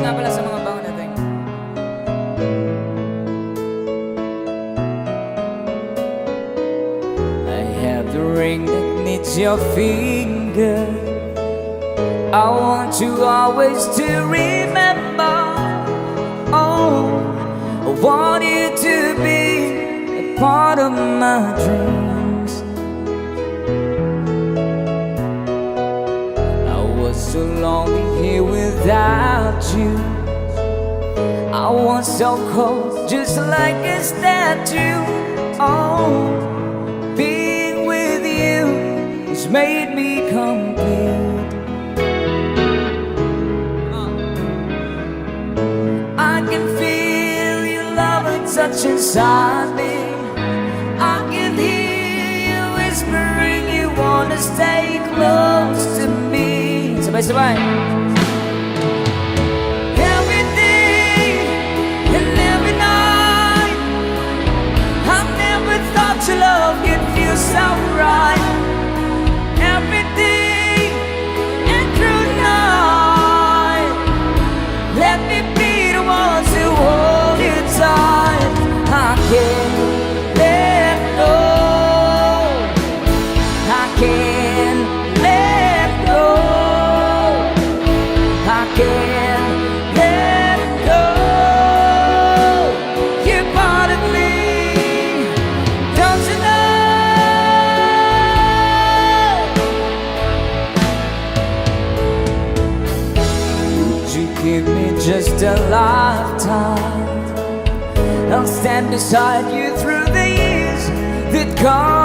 nga pala sa mga bango natin. I have the ring that needs your finger. I want you always to remember. Oh, I want you to be a part of my dreams. I was so lonely here without you. I was so cold, just like a statue. Oh, being with you has made me complete. I can feel your love and touch inside me. I can hear you whispering you wanna stay close to me. Sabay-sabay. Every day and every night, I never thought your love could feel so right. Every day and through the night, let me be the one to hold you tight. I can't let go. I can't let go. I can't let go. You're part of me, don't you know? Would you give me just a lifetime? I'll stand beside you through the years that come.